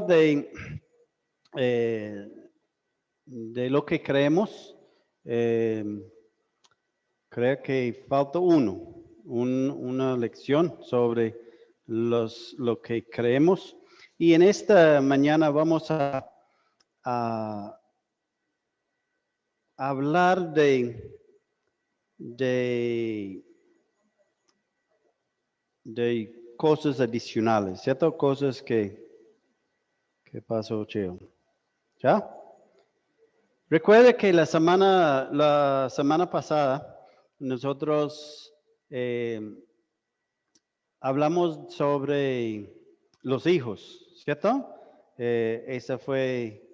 de, eh, de lo que creemos, creo que falta una lección sobre lo que creemos. Y en esta mañana vamos a hablar de cosas adicionales, ¿cierto? Cosas que pasó, Cheo. ¿Ya? Recuerde que la semana pasada nosotros hablamos sobre los hijos, ¿cierto? Ese fue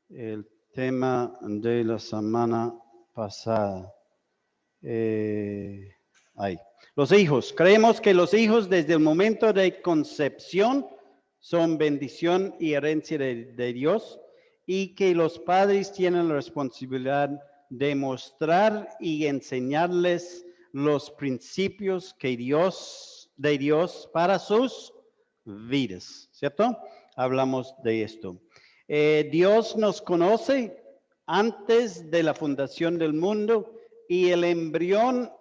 el tema de la semana pasada. Ahí. Los hijos. Creemos que los hijos desde el momento de concepción son bendición y herencia de Dios y que los padres tienen la responsabilidad de mostrar y enseñarles los principios de Dios para sus vidas, ¿cierto? Hablamos de esto. Dios nos conoce antes de la fundación del mundo y el embrión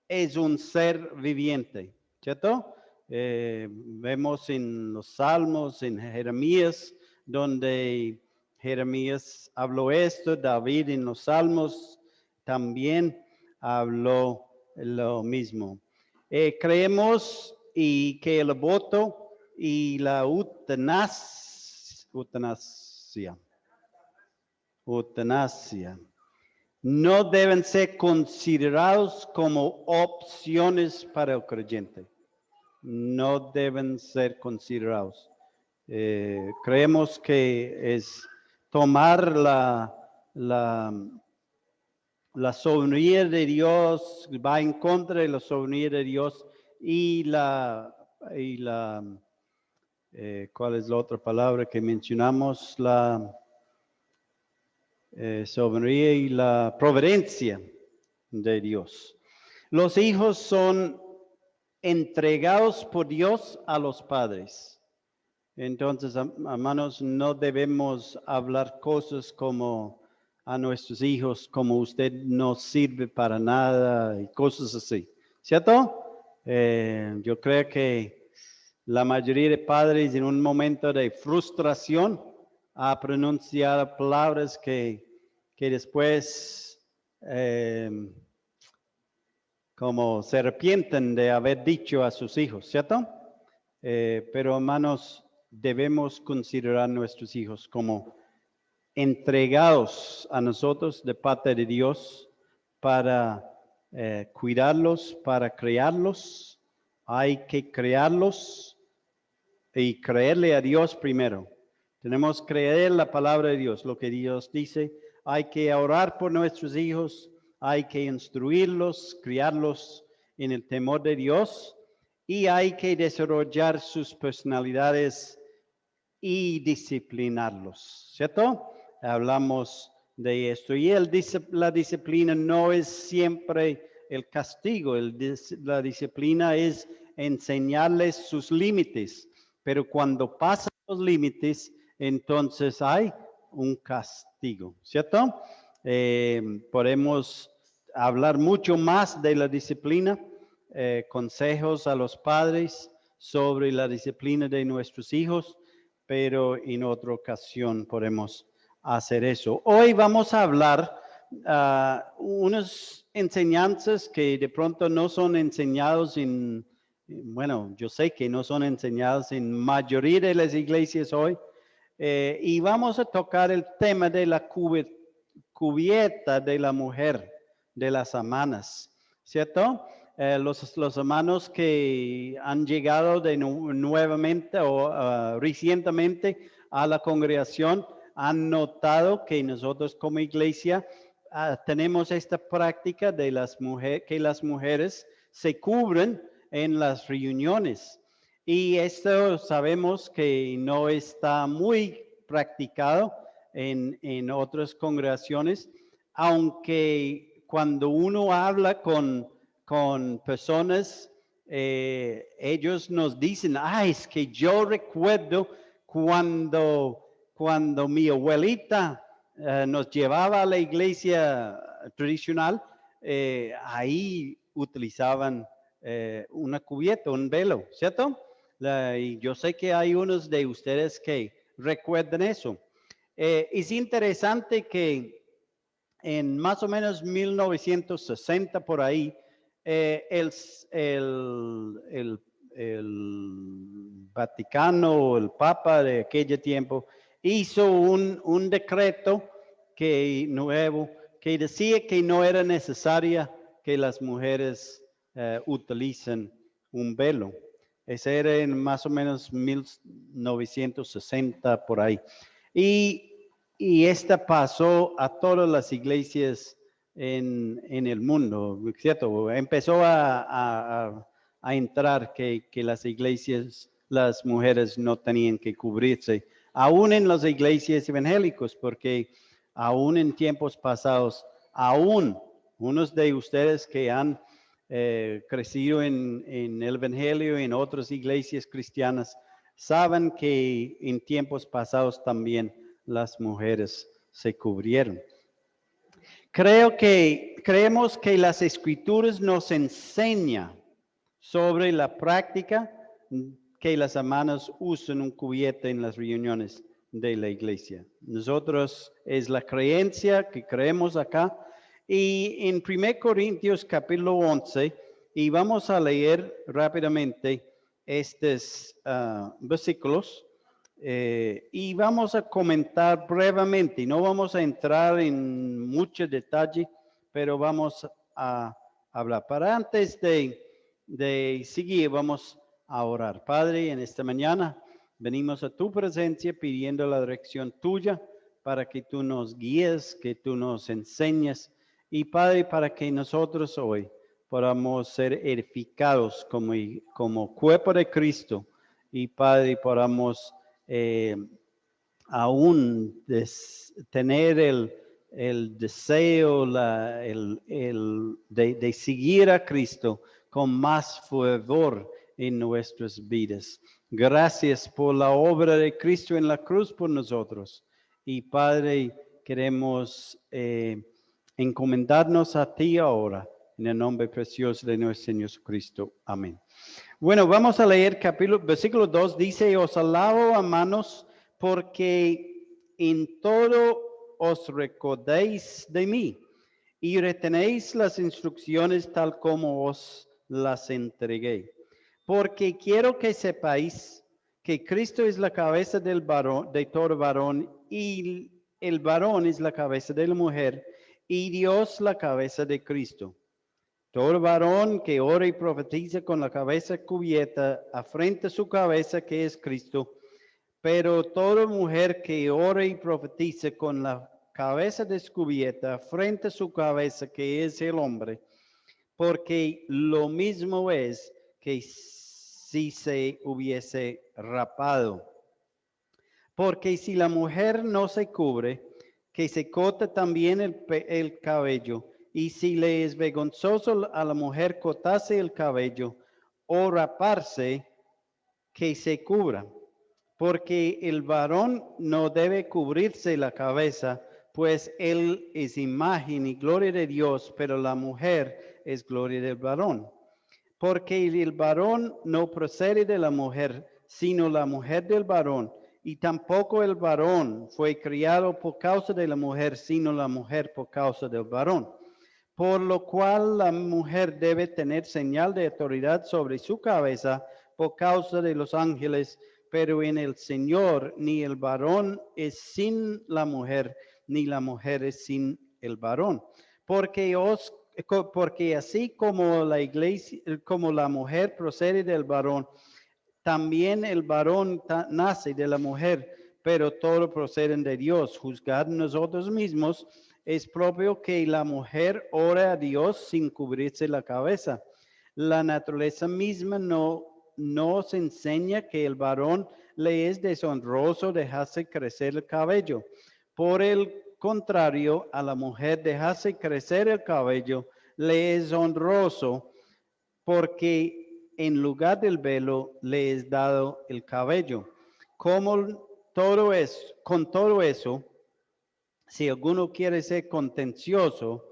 es un ser viviente, ¿cierto? Vemos en los Salmos, en Jeremías, donde Jeremías habló esto, David en los Salmos también habló lo mismo. Creemos y que el aborto y la eutanasia no deben ser considerados como opciones para el creyente. No deben ser considerados. Creemos que es tomar la soberanía de Dios, va en contra de la soberanía de Dios y ¿cuál es la otra palabra que mencionamos? La soberanía y la providencia de Dios. Los hijos son entregados por Dios a los padres. Entonces, hermanos, no debemos hablar cosas como a nuestros hijos, como usted no sirve para nada y cosas así, ¿cierto? Yo creo que la mayoría de padres en un momento de frustración ha pronunciado palabras que después como se arrepienten de haber dicho a sus hijos, ¿cierto? Pero hermanos, debemos considerar a nuestros hijos como entregados a nosotros de parte de Dios para cuidarlos, para crearlos. Hay que crearlos y creerle a Dios primero. Tenemos que creer la palabra de Dios, lo que Dios dice. Hay que orar por nuestros hijos, hay que instruirlos, criarlos en el temor de Dios y hay que desarrollar sus personalidades y disciplinarlos, ¿cierto? Hablamos de esto y la disciplina no es siempre el castigo, la disciplina es enseñarles sus límites, pero cuando pasan los límites, entonces hay un castigo, ¿cierto? Podemos hablar mucho más de la disciplina, consejos a los padres sobre la disciplina de nuestros hijos, pero en otra ocasión podemos hacer eso. Hoy vamos a hablar unas enseñanzas que de pronto no son enseñados bueno, yo sé que no son enseñadas en mayoría de las iglesias hoy, y vamos a tocar el tema de la cubierta de la mujer, de las hermanas, ¿cierto? Los hermanos que han llegado nuevamente o recientemente a la congregación han notado que nosotros como iglesia tenemos esta práctica de que las mujeres se cubren en las reuniones. Y esto sabemos que no está muy practicado en otras congregaciones, aunque cuando uno habla con personas, ellos nos dicen, es que yo recuerdo cuando mi abuelita nos llevaba a la iglesia tradicional, ahí utilizaban una cubierta, un velo, ¿cierto? Y yo sé que hay unos de ustedes que recuerdan eso. Es interesante que en más o menos 1960 por ahí, el Vaticano, el Papa de aquel tiempo, hizo un decreto nuevo que decía que no era necesaria que las mujeres utilicen un velo. Ese era en más o menos 1960 por ahí. Y esta pasó a todas las iglesias en el mundo, ¿cierto? Empezó a entrar que las iglesias, las mujeres no tenían que cubrirse, aún en las iglesias evangélicas, porque aún en tiempos pasados, aún unos de ustedes que han crecido en el evangelio, en otras iglesias cristianas, saben que en tiempos pasados también las mujeres se cubrieron. Creemos que las escrituras nos enseñan sobre la práctica que las hermanas usan un cubierto en las reuniones de la iglesia. Nosotros es la creencia que creemos acá. Y en 1 Corintios capítulo 11, y vamos a leer rápidamente estos versículos. Y vamos a comentar brevemente, no vamos a entrar en mucho detalle, pero vamos a hablar. Para antes de seguir, vamos a orar. Padre, en esta mañana venimos a tu presencia pidiendo la dirección tuya para que tú nos guíes, que tú nos enseñes. Y Padre, para que nosotros hoy podamos ser edificados como cuerpo de Cristo. Y Padre, podamos aún tener el deseo de seguir a Cristo con más fervor en nuestras vidas. Gracias por la obra de Cristo en la cruz por nosotros. Y Padre, queremos encomendarnos a ti ahora, en el nombre precioso de nuestro Señor Jesucristo. Amén. Bueno, vamos a leer versículo 2, dice, os alabo, hermanos, porque en todo os recordéis de mí y retenéis las instrucciones tal como os las entregué. Porque quiero que sepáis que Cristo es la cabeza del varón, de todo varón, y el varón es la cabeza de la mujer, y Dios la cabeza de Cristo. Todo varón que ora y profetiza con la cabeza cubierta, afrenta su cabeza que es Cristo, pero toda mujer que ora y profetiza con la cabeza descubierta, afrenta su cabeza que es el hombre, porque lo mismo es que si se hubiese rapado. Porque si la mujer no se cubre, que se corte también el cabello, y si le es vergonzoso a la mujer cortarse el cabello o raparse, que se cubra. Porque el varón no debe cubrirse la cabeza, pues él es imagen y gloria de Dios, pero la mujer es gloria del varón. Porque el varón no procede de la mujer, sino la mujer del varón. Y tampoco el varón fue criado por causa de la mujer, sino la mujer por causa del varón. Por lo cual la mujer debe tener señal de autoridad sobre su cabeza por causa de los ángeles, pero en el Señor ni el varón es sin la mujer, ni la mujer es sin el varón. Porque así como la iglesia, como la mujer procede del varón, también el varón nace de la mujer, pero todo proceden de Dios. Juzgad nosotros mismos, es propio que la mujer ore a Dios sin cubrirse la cabeza. La naturaleza misma no nos enseña que el varón le es deshonroso dejarse crecer el cabello. Por el contrario, a la mujer dejarse crecer el cabello le es honroso, porque en lugar del velo le es dado el cabello. con todo eso, si alguno quiere ser contencioso,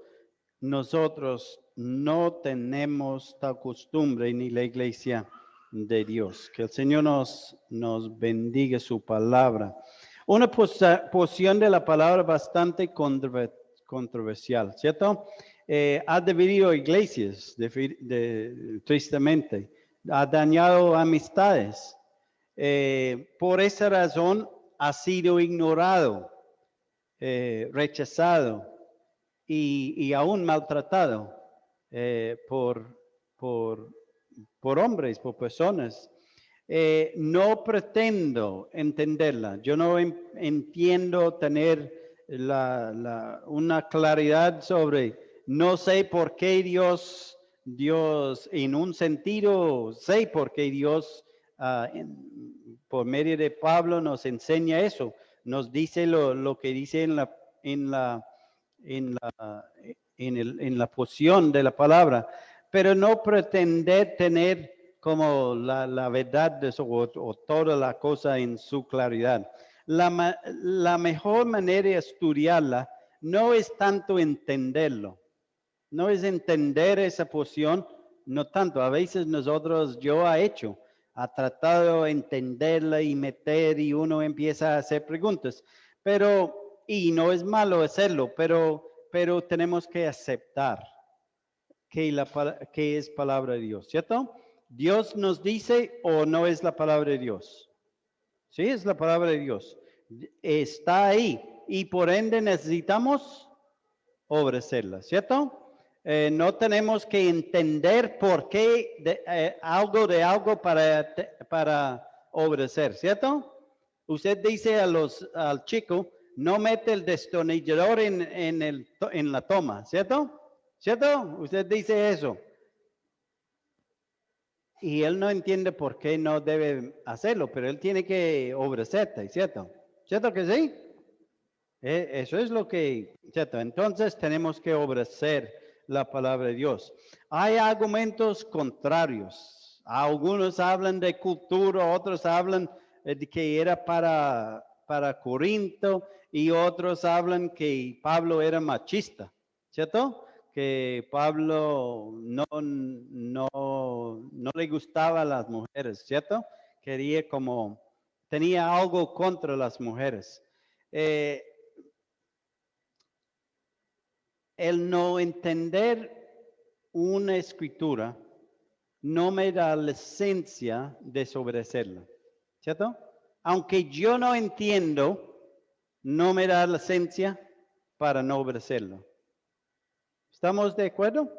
nosotros no tenemos tal costumbre ni la iglesia de Dios. Que el Señor nos bendiga su palabra. Una porción de la palabra bastante controversial, ¿cierto? Ha dividido iglesias, tristemente. Ha dañado amistades. Por esa razón ha sido ignorado, rechazado y aún maltratado por hombres, por personas. No pretendo entenderla. Yo no entiendo tener una claridad sobre, no sé por qué Dios, en un sentido, sé por qué Dios, por medio de Pablo, nos enseña eso. Nos dice lo que dice en la porción de la palabra, pero no pretender tener como la verdad de eso, o toda la cosa en su claridad. La mejor manera de estudiarla no es tanto entenderlo, no es entender esa porción, no tanto. A veces yo ha tratado de entenderla y meter y uno empieza a hacer preguntas, y no es malo hacerlo, pero tenemos que aceptar que es palabra de Dios, ¿cierto? Dios nos dice o no es la palabra de Dios. Sí, es la palabra de Dios. Está ahí y por ende necesitamos obedecerla, ¿cierto? No tenemos que entender por qué algo de algo para obedecer, ¿cierto? Usted dice al chico, no mete el destornillador en la toma, ¿cierto? ¿Cierto? Usted dice eso. Y él no entiende por qué no debe hacerlo, pero él tiene que obedecerte, ¿cierto? ¿Cierto que sí? Eso es lo que, ¿cierto? Entonces tenemos que obedecer la palabra de Dios. Hay argumentos contrarios. Algunos hablan de cultura, otros hablan de que era para Corinto y otros hablan que Pablo era machista, ¿cierto? Que Pablo no le gustaba a las mujeres, ¿cierto? Tenía algo contra las mujeres. El no entender una escritura no me da la esencia de desobedecerla, ¿cierto? Aunque yo no entiendo, no me da la esencia para no obedecerlo. ¿Estamos de acuerdo?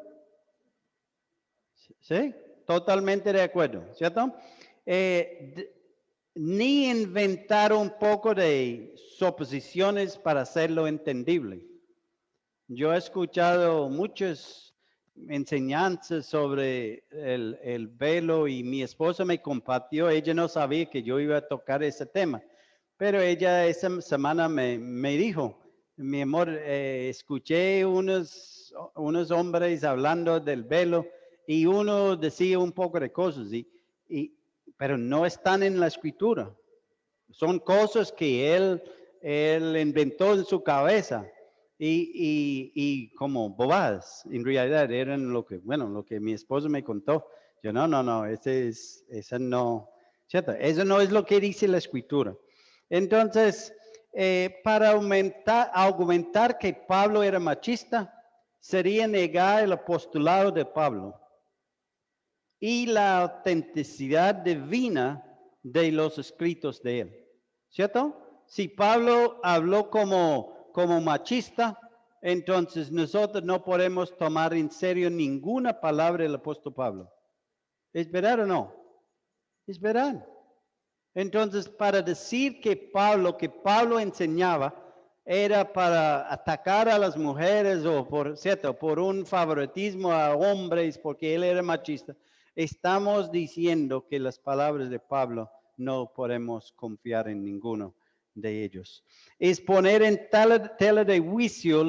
Sí, totalmente de acuerdo, ¿cierto? Ni inventar un poco de suposiciones para hacerlo entendible. Yo he escuchado muchas enseñanzas sobre el velo y mi esposa me compartió, ella no sabía que yo iba a tocar ese tema, pero ella esa semana me dijo, mi amor, escuché unos hombres hablando del velo y uno decía un poco de cosas, pero no están en la escritura. Son cosas que él inventó en su cabeza y como bobadas, en realidad eran lo que mi esposo me contó. Yo, no, eso no, ¿cierto? Eso no es lo que dice la escritura. Entonces, para argumentar que Pablo era machista, sería negar el apostolado de Pablo y la autenticidad divina de los escritos de él, ¿cierto? Si Pablo habló como machista, entonces nosotros no podemos tomar en serio ninguna palabra del apóstol Pablo. ¿Es verdad o no? Es verdad. Entonces, para decir que Pablo enseñaba era para atacar a las mujeres o por un favoritismo a hombres porque él era machista, estamos diciendo que las palabras de Pablo no podemos confiar en ninguno de ellos. Es poner en tela de juicio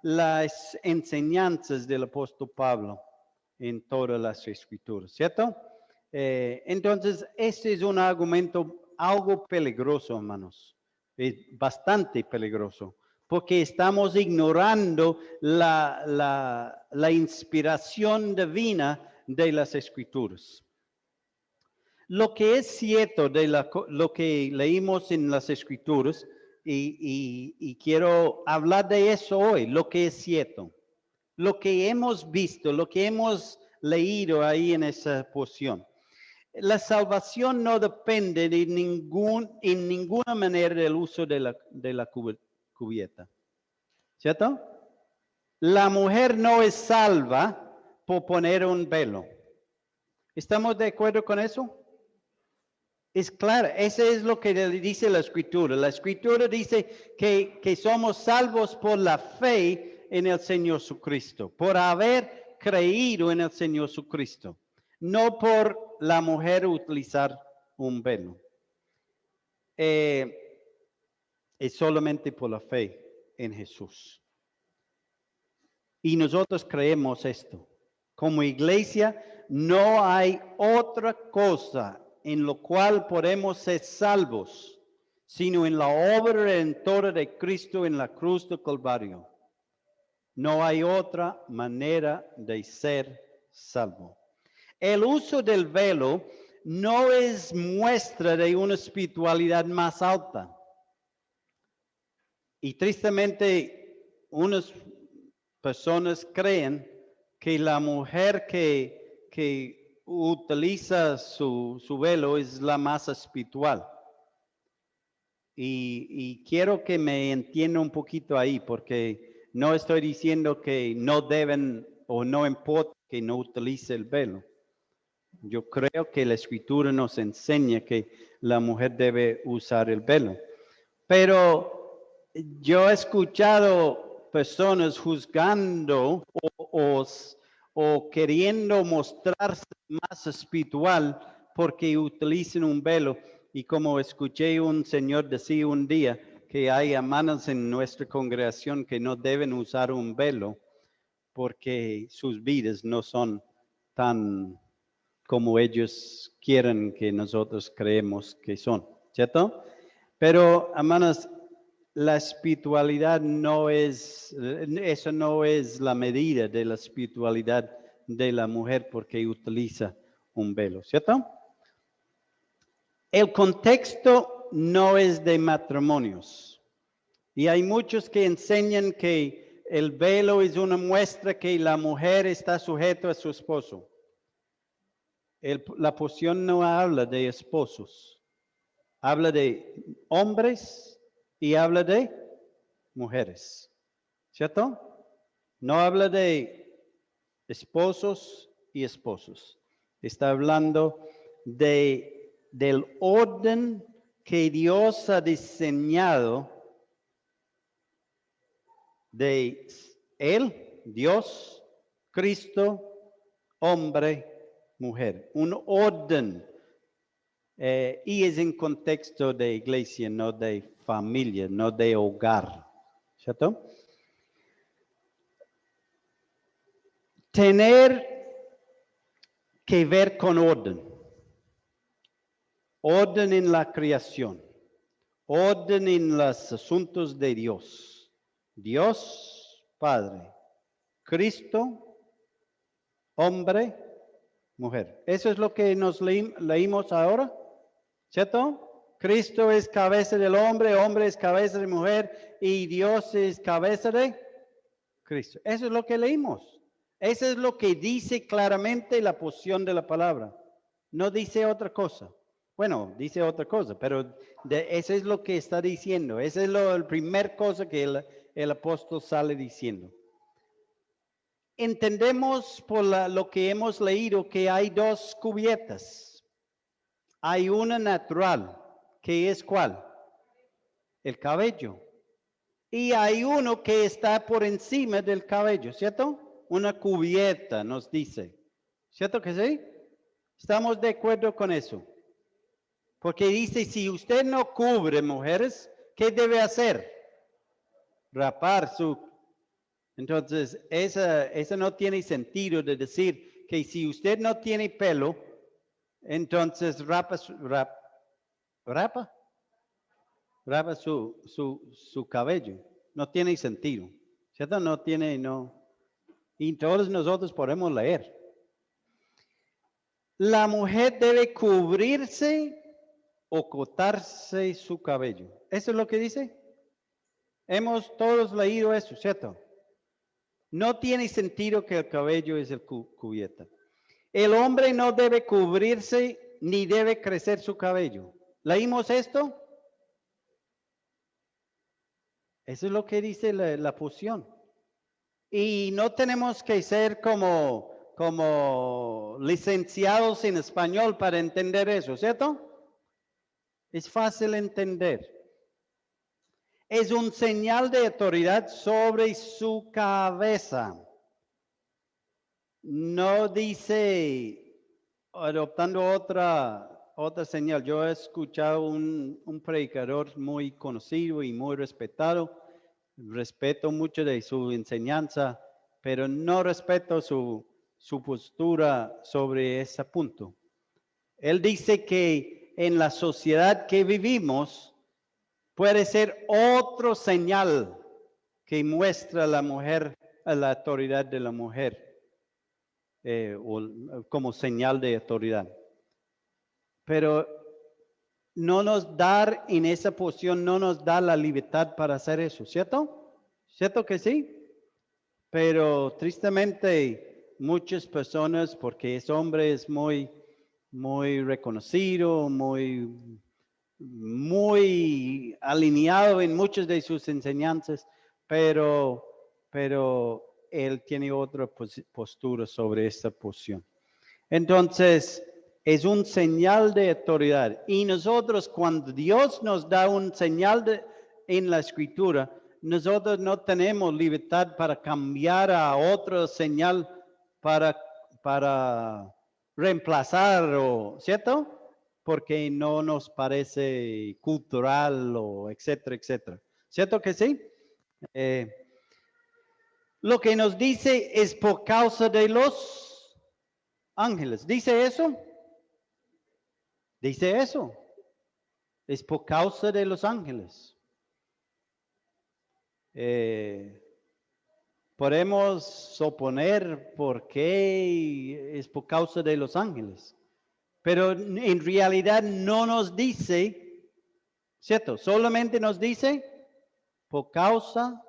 las enseñanzas del apóstol Pablo en todas las escrituras, ¿cierto? Entonces, este es un argumento algo peligroso, hermanos. Es bastante peligroso, porque estamos ignorando la inspiración divina de las Escrituras. Lo que es cierto de lo que leímos en las Escrituras, y quiero hablar de eso hoy, lo que es cierto, lo que hemos visto, lo que hemos leído ahí en esa porción. La salvación no depende de en ninguna manera del uso de la cubierta, ¿cierto? La mujer no es salva por poner un velo. ¿Estamos de acuerdo con eso? Es claro, eso es lo que dice la Escritura. La Escritura dice que somos salvos por la fe en el Señor Jesucristo, por haber creído en el Señor Jesucristo, no por la mujer utilizar un velo. Es solamente por la fe en Jesús. Y nosotros creemos esto. Como iglesia, no hay otra cosa en lo cual podemos ser salvos, sino en la obra redentora de Cristo en la cruz del Calvario. No hay otra manera de ser salvo. El uso del velo no es muestra de una espiritualidad más alta. Y tristemente, unas personas creen que la mujer que utiliza su velo es la más espiritual. Y quiero que me entienda un poquito ahí, porque no estoy diciendo que no deben o no importa que no utilice el velo. Yo creo que la Escritura nos enseña que la mujer debe usar el velo. Pero yo he escuchado personas juzgando o queriendo mostrarse más espiritual porque utilizan un velo. Y como escuché un señor decir un día que hay hermanos en nuestra congregación que no deben usar un velo porque sus vidas no son tan como ellos quieren que nosotros creemos que son, ¿cierto? Pero, hermanos, la espiritualidad no es, eso no es la medida de la espiritualidad de la mujer porque utiliza un velo, ¿cierto? El contexto no es de matrimonios. Y hay muchos que enseñan que el velo es una muestra que la mujer está sujeta a su esposo. La porción no habla de esposos. Habla de hombres y habla de mujeres, ¿cierto? No habla de esposos y esposos. Está hablando del orden que Dios ha diseñado de Él, Dios, Cristo, hombre, mujer. Un orden. Y es en contexto de iglesia, no de familia, no de hogar, ¿cierto? Tener que ver con orden. Orden en la creación. Orden en los asuntos de Dios. Dios, Padre. Cristo, hombre, mujer. Eso es lo que nos leímos ahora, ¿cierto? Cristo es cabeza del hombre, hombre es cabeza de mujer y Dios es cabeza de Cristo. Eso es lo que leímos. Eso es lo que dice claramente la porción de la palabra. No dice otra cosa. Bueno, dice otra cosa, pero eso es lo que está diciendo. Esa es la primera cosa que el apóstol sale diciendo. Entendemos por lo que hemos leído que hay dos cubiertas. Hay una natural, que es ¿cuál? El cabello. Y hay uno que está por encima del cabello, ¿cierto? Una cubierta nos dice. ¿Cierto que sí? Estamos de acuerdo con eso. Porque dice, si usted no cubre, mujeres, ¿qué debe hacer? Rapar su... Entonces, esa no tiene sentido de decir que si usted no tiene pelo, entonces rapa su cabello. No tiene sentido, ¿cierto? No tiene, no. Y todos nosotros podemos leer. La mujer debe cubrirse o cortarse su cabello. ¿Eso es lo que dice? Hemos todos leído eso, ¿cierto? No tiene sentido que el cabello es el cubierta. El hombre no debe cubrirse ni debe crecer su cabello. ¿Leímos esto? Eso es lo que dice la posición. Y no tenemos que ser como licenciados en español para entender eso, ¿cierto? Es fácil entender. Es un señal de autoridad sobre su cabeza. No dice, adoptando otra señal. Yo he escuchado un predicador muy conocido y muy respetado. Respeto mucho de su enseñanza, pero no respeto su postura sobre ese punto. Él dice que en la sociedad que vivimos puede ser otro señal que muestra a la mujer, a la autoridad de la mujer, o como señal de autoridad. Pero no nos da en esa posición, no nos da la libertad para hacer eso, ¿cierto? ¿Cierto que sí? Pero tristemente muchas personas, porque ese hombre es muy reconocido, muy alineado en muchas de sus enseñanzas, pero él tiene otra postura sobre esta posición. Entonces, es un señal de autoridad. Y nosotros, cuando Dios nos da un señal en la escritura, nosotros no tenemos libertad para cambiar a otra señal para reemplazar, ¿cierto? Porque no nos parece cultural o etcétera, etcétera. ¿Cierto que sí? Lo que nos dice es por causa de los ángeles. ¿Dice eso? Dice eso. Es por causa de los ángeles. Podemos suponer por qué es por causa de los ángeles. Pero en realidad no nos dice, ¿cierto? Solamente nos dice por causa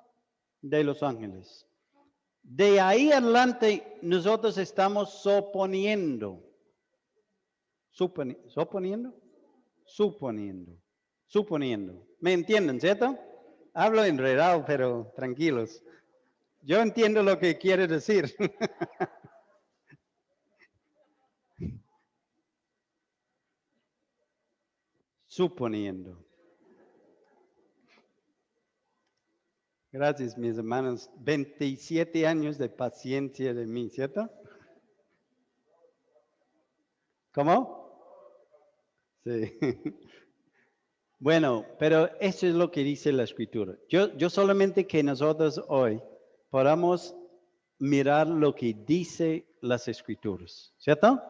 de los ángeles. De ahí adelante nosotros estamos suponiendo. Suponiendo. ¿Me entienden, cierto? Hablo enredado, pero tranquilos. Yo entiendo lo que quiere decir. Suponiendo. Gracias, mis hermanos. 27 años de paciencia de mí, ¿cierto? ¿Cómo? Sí. Bueno, pero eso es lo que dice la escritura. Yo solamente que nosotros hoy podamos mirar lo que dice las escrituras, ¿cierto?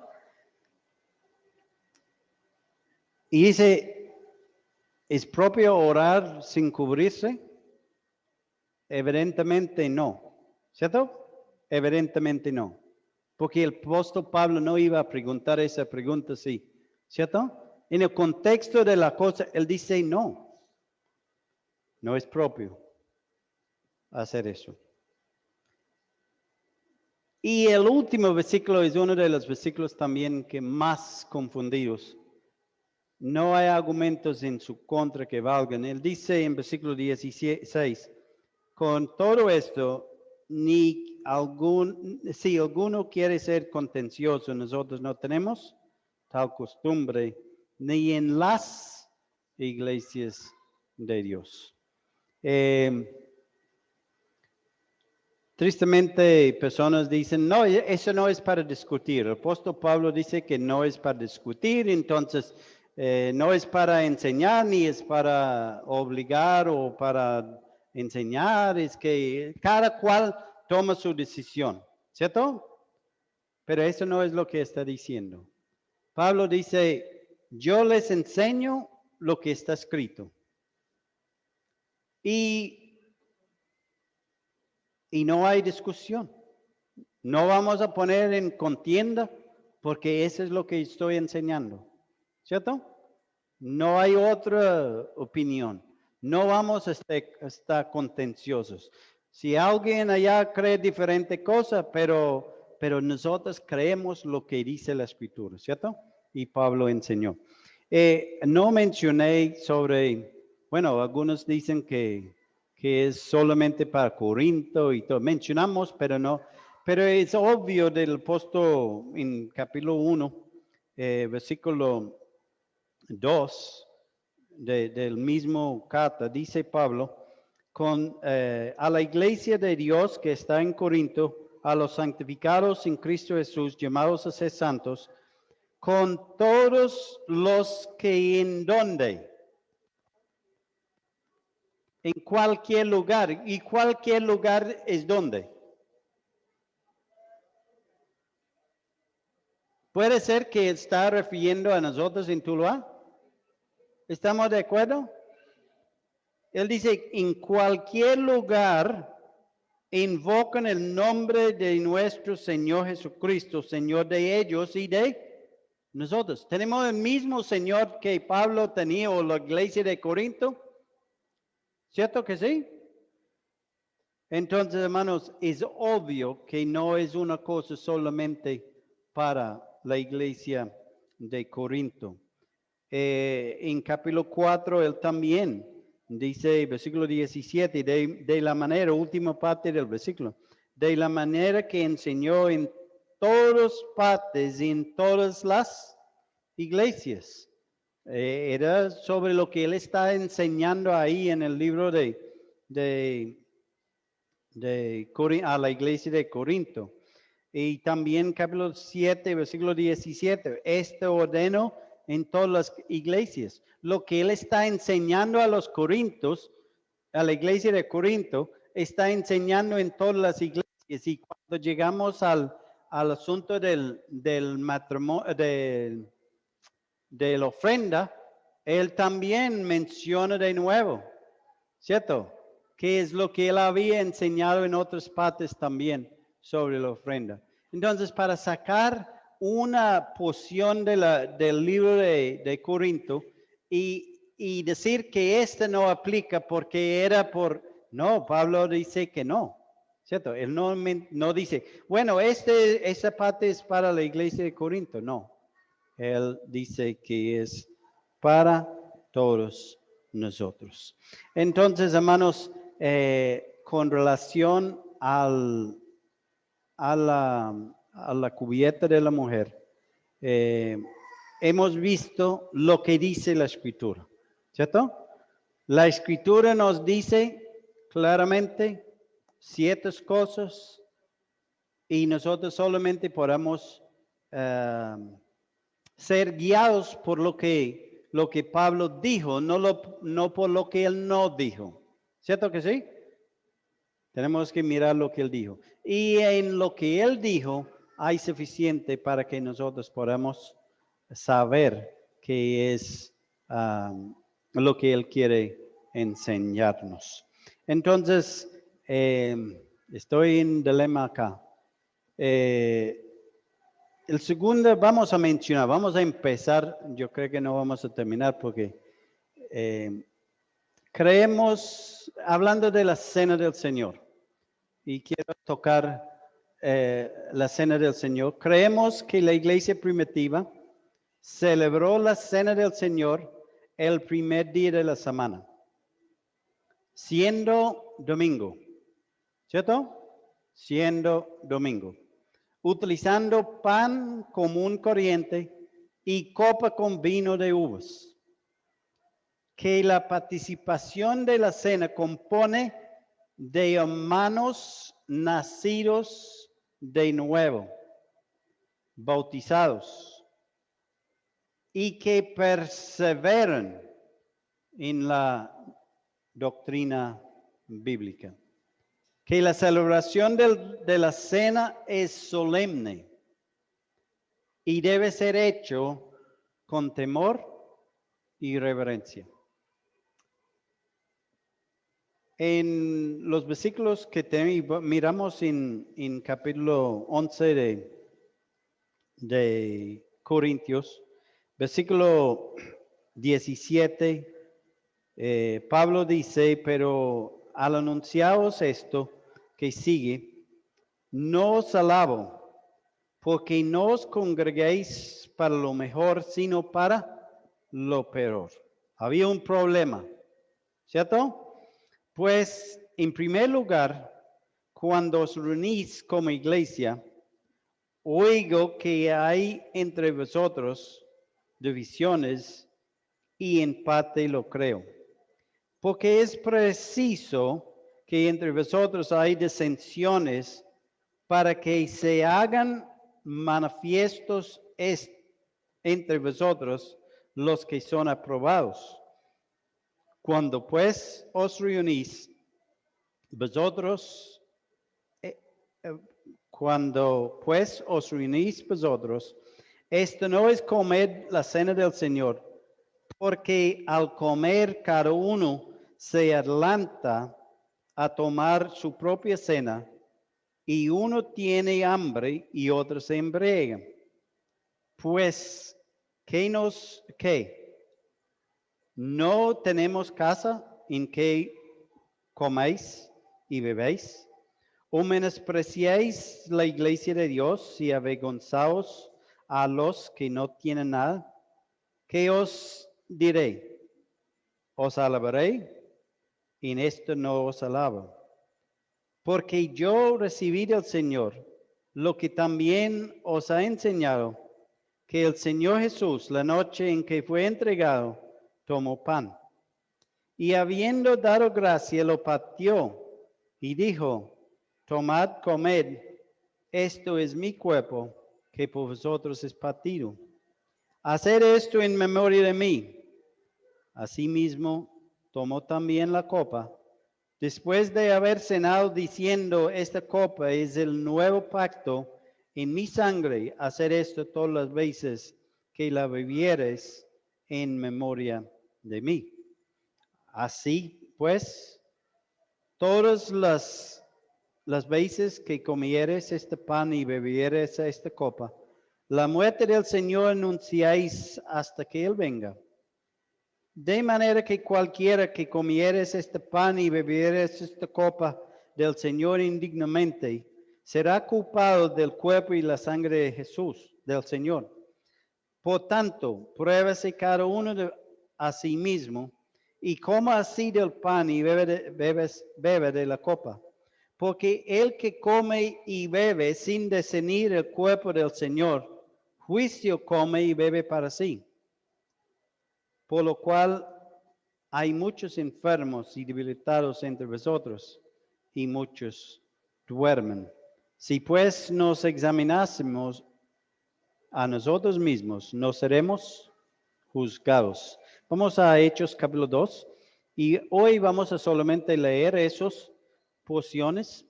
Y dice, ¿es propio orar sin cubrirse? Evidentemente no, ¿cierto? Evidentemente no. Porque el apóstol Pablo no iba a preguntar esa pregunta así, ¿cierto? En el contexto de la cosa, él dice no. No es propio hacer eso. Y el último versículo es uno de los versículos también que más confundidos. No hay argumentos en su contra que valgan. Él dice en versículo 16, con todo esto, si alguno quiere ser contencioso, nosotros no tenemos tal costumbre, ni en las iglesias de Dios. Tristemente, personas dicen, no, eso no es para discutir. El apóstol Pablo dice que no es para discutir, entonces no es para enseñar, ni es para obligar o para enseñar, es que cada cual toma su decisión, ¿cierto? Pero eso no es lo que está diciendo. Pablo dice, yo les enseño lo que está escrito. Y no hay discusión. No vamos a poner en contienda porque eso es lo que estoy enseñando. ¿Cierto? No hay otra opinión. No vamos a estar contenciosos. Si alguien allá cree diferente cosa, pero nosotros creemos lo que dice la Escritura, ¿cierto? Y Pablo enseñó. No mencioné sobre, bueno, algunos dicen que es solamente para Corinto y todo. Mencionamos, pero no. Pero es obvio del apóstol en capítulo 1, versículo 2 del mismo carta, dice Pablo, a la iglesia de Dios que está en Corinto, a los santificados en Cristo Jesús, llamados a ser santos, con todos los que en donde, en cualquier lugar, y cualquier lugar es donde. Puede ser que está refiriendo a nosotros en Tuluá. ¿Estamos de acuerdo? Él dice, en cualquier lugar invocan el nombre de nuestro Señor Jesucristo, Señor de ellos y de nosotros. Tenemos el mismo Señor que Pablo tenía o la iglesia de Corinto. ¿Cierto que sí? Entonces, hermanos, es obvio que no es una cosa solamente para la iglesia de Corinto. En capítulo 4, él también dice, versículo 17, de la manera, última parte del versículo, de la manera que enseñó en todas partes, en todas las iglesias. Era sobre lo que él está enseñando ahí en el libro a la iglesia de Corinto. Y también capítulo 7, versículo 17, este ordeno en todas las iglesias. Lo que él está enseñando a los corintios, a la iglesia de Corinto, está enseñando en todas las iglesias. Y cuando llegamos al asunto del matrimonio, de la ofrenda, él también menciona de nuevo, ¿cierto? Que es lo que él había enseñado en otras partes también sobre la ofrenda. Entonces, para sacar una porción del libro de Corinto y decir que este no aplica porque era no, Pablo dice que no, ¿cierto? Él no dice, bueno, esa parte es para la iglesia de Corinto, no. Él dice que es para todos nosotros. Entonces, hermanos, con relación a la cubierta de la mujer, hemos visto lo que dice la Escritura, ¿cierto? La Escritura nos dice claramente ciertas cosas y nosotros solamente podemos ser guiados por lo que Pablo dijo, no por lo que él no dijo. ¿Cierto que sí? Tenemos que mirar lo que él dijo. Y en lo que él dijo hay suficiente para que nosotros podamos saber qué es lo que él quiere enseñarnos. Entonces, estoy en dilema acá. El segundo vamos a empezar, yo creo que no vamos a terminar porque creemos, hablando de la cena del Señor, y quiero tocar la cena del Señor, creemos que la iglesia primitiva celebró la cena del Señor el primer día de la semana, siendo domingo, ¿cierto? Siendo domingo. Utilizando pan común corriente y copa con vino de uvas. Que la participación de la cena compone de hermanos nacidos de nuevo, bautizados, y que perseveran en la doctrina bíblica. Que la celebración de la cena es solemne y debe ser hecho con temor y reverencia. En los versículos que miramos en capítulo 11 de Corintios, versículo 17, Pablo dice, pero al anunciaros esto que sigue, no os alabo, porque no os congreguéis para lo mejor, sino para lo peor. Había un problema, ¿cierto? Pues, en primer lugar, cuando os reunís como iglesia, oigo que hay entre vosotros divisiones y en parte lo creo. Porque es preciso que entre vosotros hay disensiones para que se hagan manifiestos entre vosotros los que son aprobados. Cuando pues os reunís, vosotros, cuando pues os reunís vosotros, esto no es comer la cena del Señor, porque al comer cada uno se adelanta a tomar su propia cena, y uno tiene hambre y otro se embriaga. Pues, ¿qué? ¿No tenemos casa en que coméis y bebéis? ¿O menospreciáis la iglesia de Dios y avergonzaos a los que no tienen nada? ¿Qué os diré? ¿Os alabaré? En esto no os alabo. Porque yo recibí del Señor lo que también os ha enseñado, que el Señor Jesús, la noche en que fue entregado, tomó pan. Y habiendo dado gracia, lo partió y dijo, tomad, comed, esto es mi cuerpo, que por vosotros es partido. Haced esto en memoria de mí. Asimismo, tomó también la copa, después de haber cenado, diciendo, esta copa es el nuevo pacto en mi sangre. Haced esto todas las veces que la bebiereis en memoria de mí. Así pues, todas las veces que comieres este pan y bebieres esta copa, la muerte del Señor anunciáis hasta que Él venga. De manera que cualquiera que comieres este pan y bebieres esta copa del Señor indignamente, será culpado del cuerpo y la sangre de Jesús, del Señor. Por tanto, pruébase cada uno a sí mismo y coma así del pan y bebe de la copa. Porque el que come y bebe sin discernir el cuerpo del Señor, juicio come y bebe para sí. Por lo cual hay muchos enfermos y debilitados entre vosotros, y muchos duermen. Si pues nos examinásemos a nosotros mismos, no seremos juzgados. Vamos a Hechos capítulo 2, y hoy vamos a solamente leer esas porciones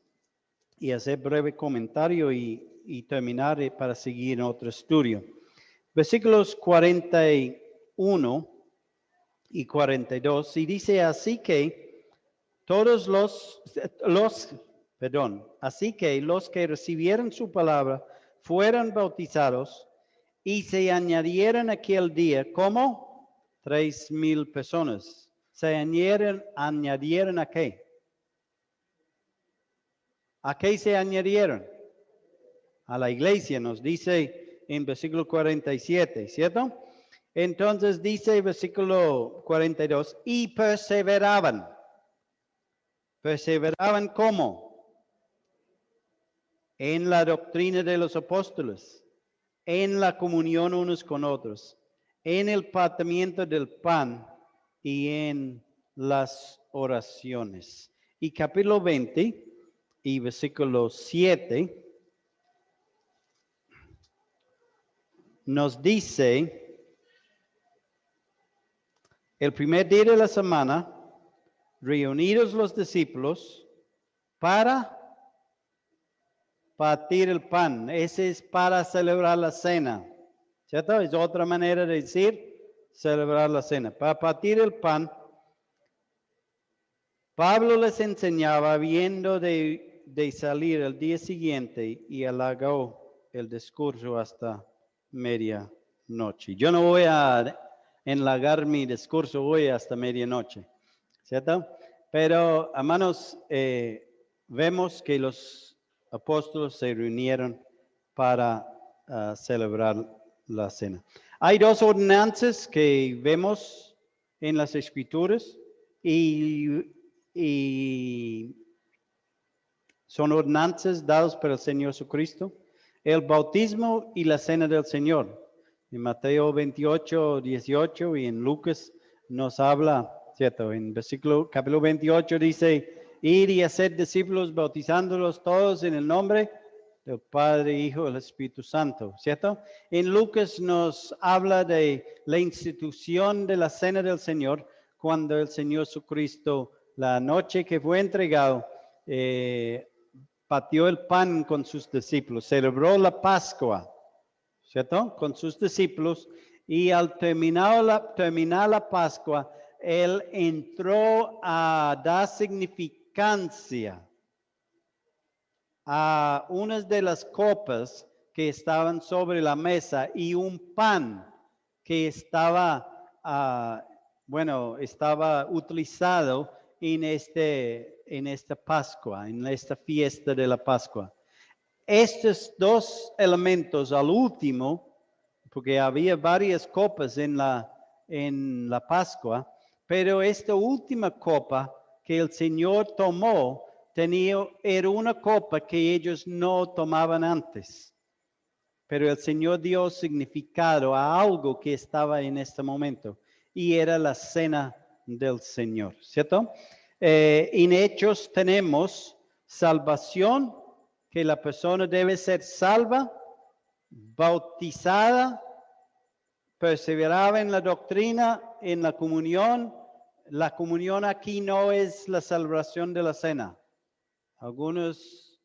y hacer breve comentario y terminar para seguir en otro estudio. Versículos 41 y 42, y dice, así que así que los que recibieron su palabra fueron bautizados y se añadieron aquel día, ¿cómo? 3,000 personas. ¿Se añadieron a qué? ¿A qué se añadieron? A la iglesia, nos dice en versículo 47, ¿cierto? Entonces dice versículo 42, y perseveraban. ¿Perseveraban cómo? En la doctrina de los apóstoles, en la comunión unos con otros, en el partimiento del pan y en las oraciones. Y capítulo 20 y versículo 7 nos dice, el primer día de la semana, reunidos los discípulos para partir el pan. Ese es para celebrar la cena, ¿cierto? Es otra manera de decir celebrar la cena. Para partir el pan, Pablo les enseñaba viendo de salir el día siguiente y alargó el discurso hasta medianoche. Yo no voy a enlargar mi discurso hoy hasta medianoche, ¿cierto? Pero, hermanos, vemos que los apóstoles se reunieron para celebrar la cena. Hay dos ordenanzas que vemos en las Escrituras y son ordenanzas dadas por el Señor Jesucristo, el bautismo y la cena del Señor. En Mateo 28, 18 y en Lucas nos habla, ¿cierto? En capítulo 28 dice, ir y hacer discípulos bautizándolos todos en el nombre del Padre, Hijo y el Espíritu Santo, ¿cierto? En Lucas nos habla de la institución de la cena del Señor cuando el Señor Jesucristo, la noche que fue entregado, partió el pan con sus discípulos, celebró la Pascua, ¿cierto? Con sus discípulos y al terminar la Pascua, él entró a dar significancia a unas de las copas que estaban sobre la mesa y un pan que estaba, estaba utilizado en esta Pascua, en esta fiesta de la Pascua. Estos dos elementos al último, porque había varias copas en la Pascua, pero esta última copa que el Señor tomó era una copa que ellos no tomaban antes. Pero el Señor dio significado a algo que estaba en este momento y era la cena del Señor, ¿cierto? En Hechos tenemos salvación, que la persona debe ser salva, bautizada, perseveraba en la doctrina, en la comunión. La comunión aquí no es la celebración de la cena. Algunos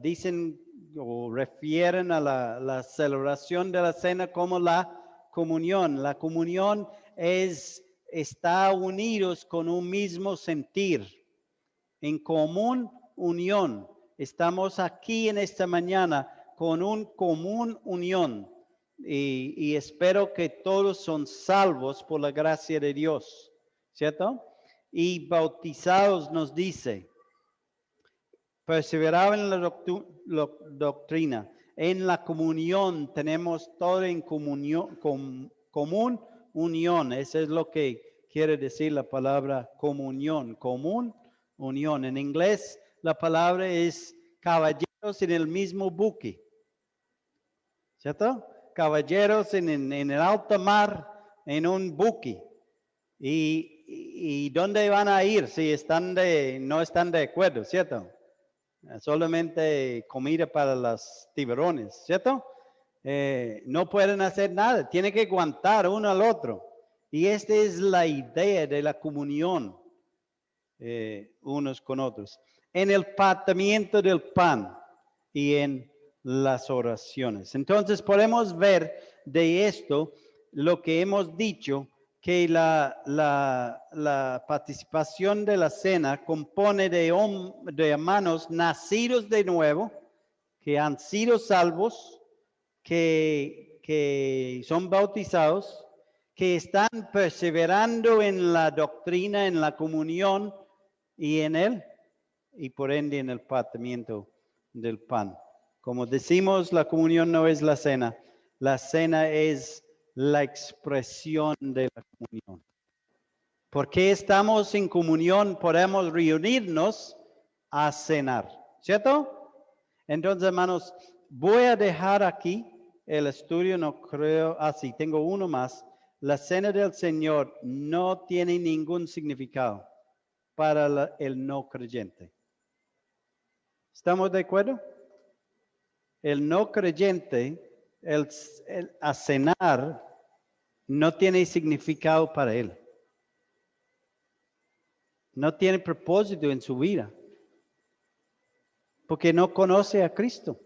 dicen o refieren a la celebración de la cena como la comunión. La comunión está unidos con un mismo sentir, en común unión. Estamos aquí en esta mañana con un común unión y espero que todos son salvos por la gracia de Dios, ¿cierto? Y bautizados nos dice, perseveraban en la doctrina. En la comunión tenemos todo en comunión, común unión. Eso es lo que quiere decir la palabra comunión, común unión. En inglés la palabra es caballeros en el mismo buque, ¿cierto? Caballeros en el alta mar en un buque. ¿Y dónde van a ir si no están de acuerdo, ¿cierto? Solamente comida para los tiburones, ¿cierto? No pueden hacer nada, tienen que aguantar uno al otro. Y esta es la idea de la comunión unos con otros. En el partimiento del pan y en las oraciones. Entonces podemos ver de esto lo que hemos dicho, que la participación de la cena compone de hermanos nacidos de nuevo, que han sido salvos, que son bautizados, que están perseverando en la doctrina, en la comunión y en él, y por ende en el partimiento del pan. Como decimos, la comunión no es la cena es la expresión de la comunión. Porque estamos en comunión, podemos reunirnos a cenar, ¿cierto? Entonces, hermanos, voy a dejar aquí el estudio, no creo, sí, tengo uno más. La cena del Señor no tiene ningún significado para el no creyente. ¿Estamos de acuerdo? El no creyente, a cenar, no tiene significado para él. No tiene propósito en su vida. Porque no conoce a Cristo.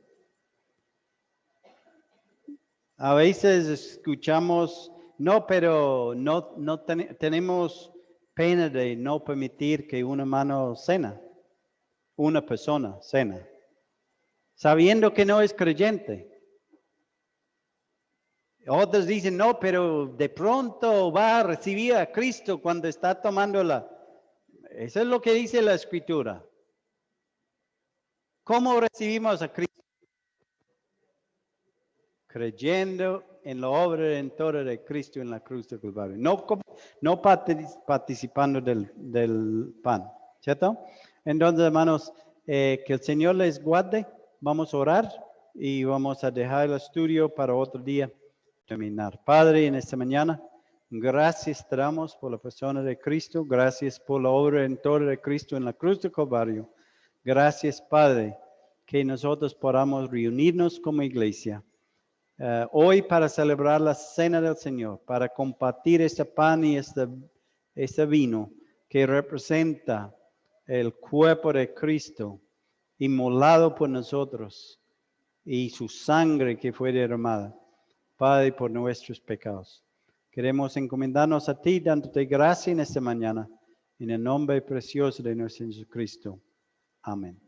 A veces escuchamos No, pero tenemos pena de no permitir que una mano cena, una persona cena, sabiendo que no es creyente. Otros dicen, no, pero de pronto va a recibir a Cristo cuando está tomando la... Eso es lo que dice la Escritura. ¿Cómo recibimos a Cristo? Creyendo en la obra redentora de Cristo en la cruz del Calvario. No participando del pan, ¿cierto? Entonces, hermanos, que el Señor les guarde. Vamos a orar y vamos a dejar el estudio para otro día terminar. Padre, en esta mañana, gracias te damos por la persona de Cristo. Gracias por la obra redentora de Cristo en la cruz del Calvario. Gracias, Padre, que nosotros podamos reunirnos como iglesia. Hoy para celebrar la cena del Señor, para compartir este pan y este vino que representa el cuerpo de Cristo inmolado por nosotros y su sangre que fue derramada, Padre, por nuestros pecados. Queremos encomendarnos a ti, dándote gracia en esta mañana, en el nombre precioso de nuestro Jesucristo. Amén.